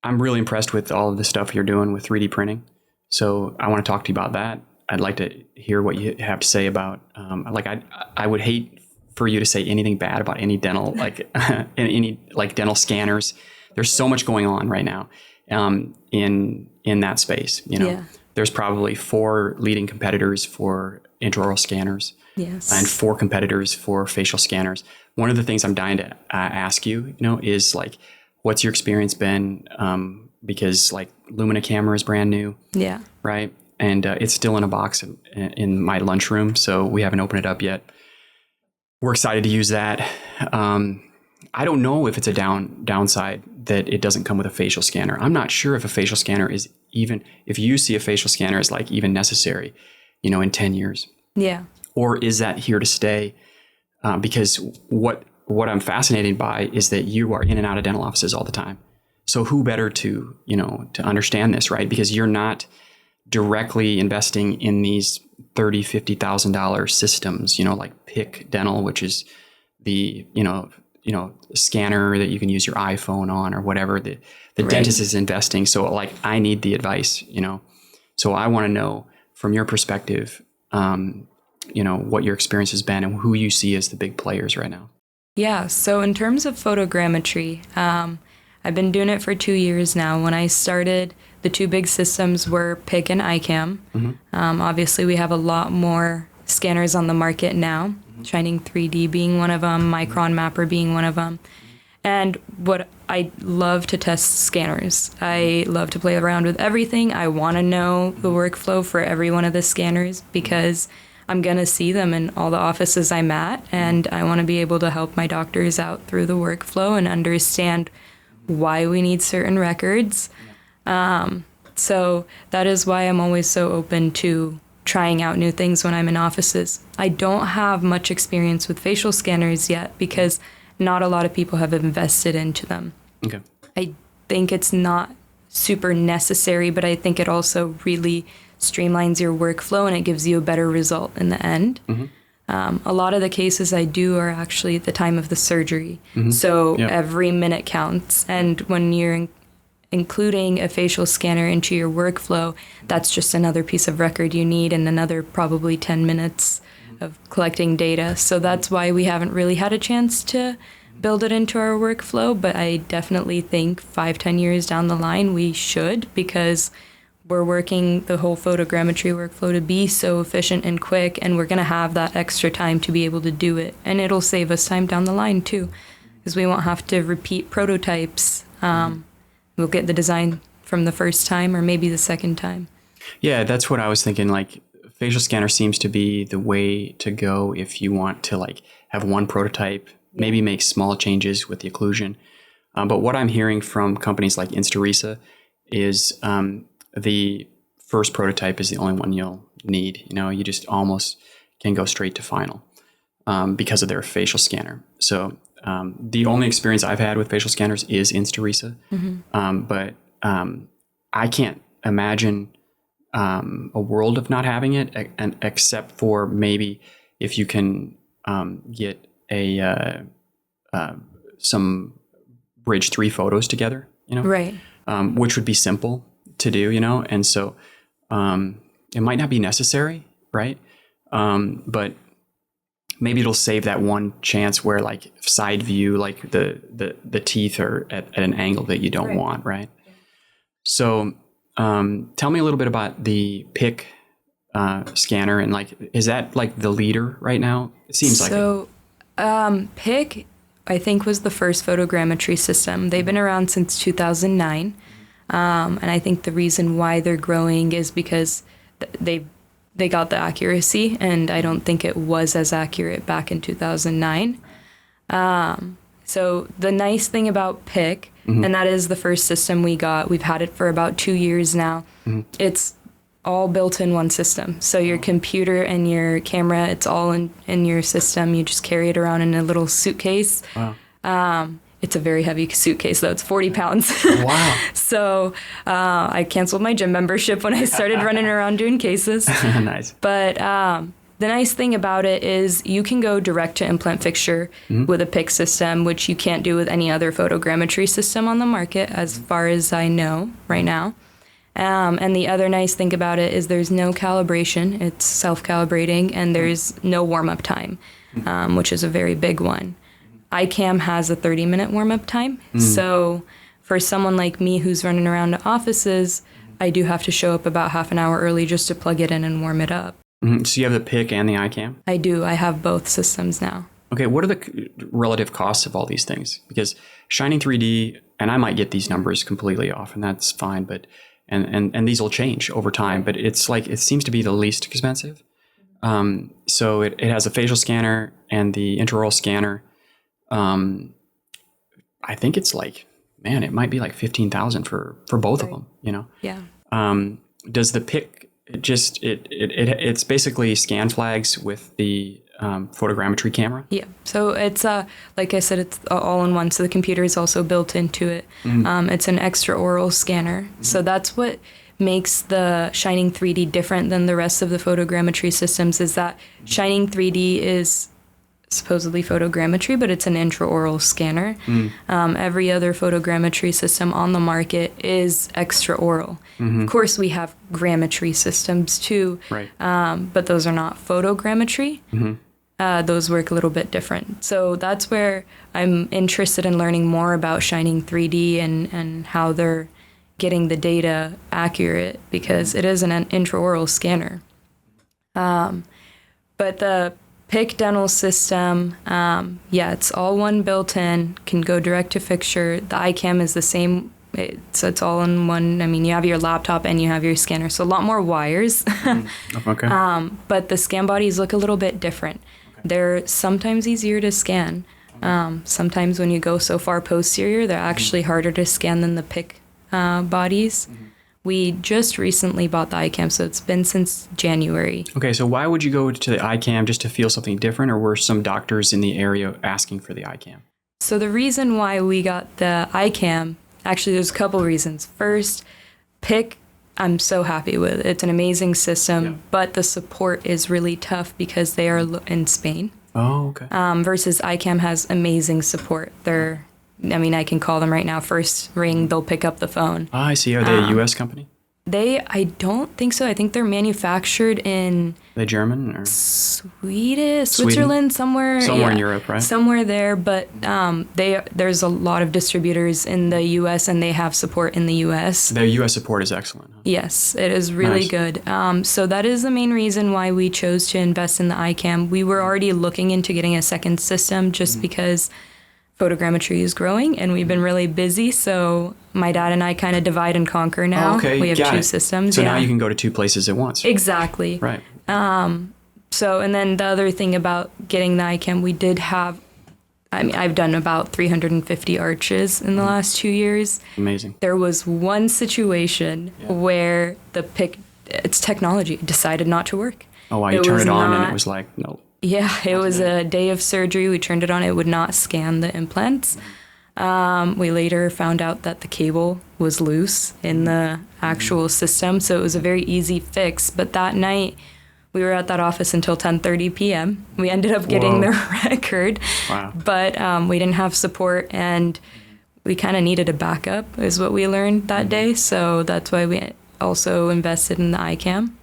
I'm really impressed with all of the stuff you're doing with 3D printing. So I want to talk to you about that. I'd like to hear what you have to say about, I would hate for you to say anything bad about any dental, any like dental scanners. There's so much going on right now, in that space. Yeah. There's probably 4 leading competitors for intraoral scanners. Yes. And 4 competitors for facial scanners. One of the things I'm dying to ask you, is like, what's your experience been? Because like Lumina camera is brand new. Yeah. Right. And it's still in a box in my lunchroom. So we haven't opened it up yet. We're excited to use that. I don't know if it's a downside that it doesn't come with a facial scanner. I'm not sure if a facial scanner is even, if you see a facial scanner as like even necessary, in 10 years. Yeah. Or is that here to stay? Because what I'm fascinated by is that you are in and out of dental offices all the time. So who better to understand this, right? Because you're not directly investing in these $30,000, $50,000 systems, like PIC Dental, which is the, scanner that you can use your iPhone on or whatever the Right. dentist is investing. So like, I need the advice, so I want to know from your perspective, what your experience has been and who you see as the big players right now. Yeah, so in terms of photogrammetry, I've been doing it for 2 years now. When I started, the 2 big systems were PIC and iCam. Mm-hmm. Obviously, we have a lot more scanners on the market now, Shining 3D being one of them, Micron Mapper being one of them. And what I love to test scanners. I love to play around with everything. I want to know the workflow for every one of the scanners because I'm going to see them in all the offices I'm at, and I want to be able to help my doctors out through the workflow and understand why we need certain records. So that is why I'm always so open to trying out new things when I'm in offices. I don't have much experience with facial scanners yet because not a lot of people have invested into them. Okay. I think it's not super necessary, but I think it also really streamlines your workflow and it gives you a better result in the end. Mm-hmm. A lot of the cases I do are actually at the time of the surgery. Mm-hmm. So Yep. every minute counts. And when you're including a facial scanner into your workflow, that's just another piece of record you need and another probably 10 minutes of collecting data. So that's why we haven't really had a chance to build it into our workflow. But I definitely think 5-10 years down the line, we should, because we're working the whole photogrammetry workflow to be so efficient and quick, and we're going to have that extra time to be able to do it. And it'll save us time down the line, too, because we won't have to repeat prototypes. We'll get the design from the first time or maybe the second time. Yeah, that's what I was thinking. Like, facial scanner seems to be the way to go if you want to like have one prototype, maybe make small changes with the occlusion. But what I'm hearing from companies like Instarisa is the first prototype is the only one you'll need. You just almost can go straight to final because of their facial scanner. So the only experience I've had with facial scanners is Instarisa. Mm-hmm. But I can't imagine a world of not having it, and except for maybe if you can get some bridge 3 photos together, Right. Which would be simple to do, and so it might not be necessary, right? But maybe it'll save that one chance where like side view, like the teeth are at an angle that you don't want, right? So tell me a little bit about the PIC scanner, and like, is that like the leader right now? It seems like it. So PIC, I think, was the first photogrammetry system. They've been around since 2009. And I think the reason why they're growing is because they got the accuracy, and I don't think it was as accurate back in 2009. So the nice thing about PIC, and that is the first system we got, we've had it for about 2 years now, it's all built in one system. So your computer and your camera, it's all in your system. You just carry it around in a little suitcase. Wow. It's a very heavy suitcase, though. It's 40 pounds. Wow. So I canceled my gym membership when I started running around doing cases. Nice. But The nice thing about it is you can go direct to implant fixture with a PIC system, which you can't do with any other photogrammetry system on the market, as far as I know right now. And the other nice thing about it is there's no calibration. It's self-calibrating, and there's no warm-up time, which is a very big one. iCam has a 30-minute warm-up time. So for someone like me who's running around to offices, I do have to show up about half an hour early just to plug it in and warm it up. So you have the PIC and the iCam? I do. I have both systems now. Okay, what are the relative costs of all these things? Because Shining 3D, and I might get these numbers completely off, and that's fine, but and these will change over time, but it's like, it seems to be the least expensive. So it has a facial scanner and the intraoral scanner. I think it's like, man, it might be like $15,000 for both of them, you know? Yeah. Does the PIC just, it's basically scan flags with the photogrammetry camera? Yeah. So it's, like I said, it's all in one. So the computer is also built into it. It's an extraoral scanner. So that's what makes the Shining 3D different than the rest of the photogrammetry systems, is that Shining 3D is supposedly photogrammetry, but it's an intraoral scanner. Every other photogrammetry system on the market is extraoral. Of course, we have grammetry systems too, right. But those are not photogrammetry. Those work a little bit different. So that's where I'm interested in learning more about Shining 3D and how they're getting the data accurate, because it is an intraoral scanner. But the PIC dental system, it's all one built-in, can go direct to fixture. The iCam is the same, so it's all in one. I mean, you have your laptop and you have your scanner, so a lot more wires. Okay. But the scan bodies look a little bit different. They're sometimes easier to scan. Sometimes when you go so far posterior, they're actually harder to scan than the PIC bodies. We just recently bought the iCam, so it's been since January. Okay, so why would you go to the iCam, just to feel something different, or were some doctors in the area asking for the iCam? So the reason why we got the iCam, actually there's a couple reasons. First, PIC, I'm so happy with. It's an amazing system, but the support is really tough because they are in Spain. Oh, okay. Versus iCam has amazing support. I can call them right now. First ring, they'll pick up the phone. I see. Are they a U.S. company? I don't think so. I think they're manufactured in... Are they German or? Switzerland, somewhere in Europe, right? Somewhere there, but there's a lot of distributors in the U.S. and they have support in the U.S. Their U.S. support is excellent. Huh? Yes, it is really good. So that is the main reason why we chose to invest in the iCam. We were already looking into getting a second system just because photogrammetry is growing and we've been really busy, so my dad and I kind of divide and conquer now. Oh, okay. We have two systems. So now you can go to two places at once. Exactly. Right. So, and then the other thing about getting the iCam, we did have, I've done about 350 arches in the last 2 years. Amazing. There was one situation where the PIC, its technology decided not to work. Oh, wow. You turned it on and it was like, no. Yeah, it was a day of surgery. We turned it on. It would not scan the implants. We later found out that the cable was loose in the actual system, so it was a very easy fix. But that night, we were at that office until 10:30 p.m. We ended up getting the record, but we didn't have support, and we kind of needed a backup, is what we learned that day. So that's why we also invested in the iCam.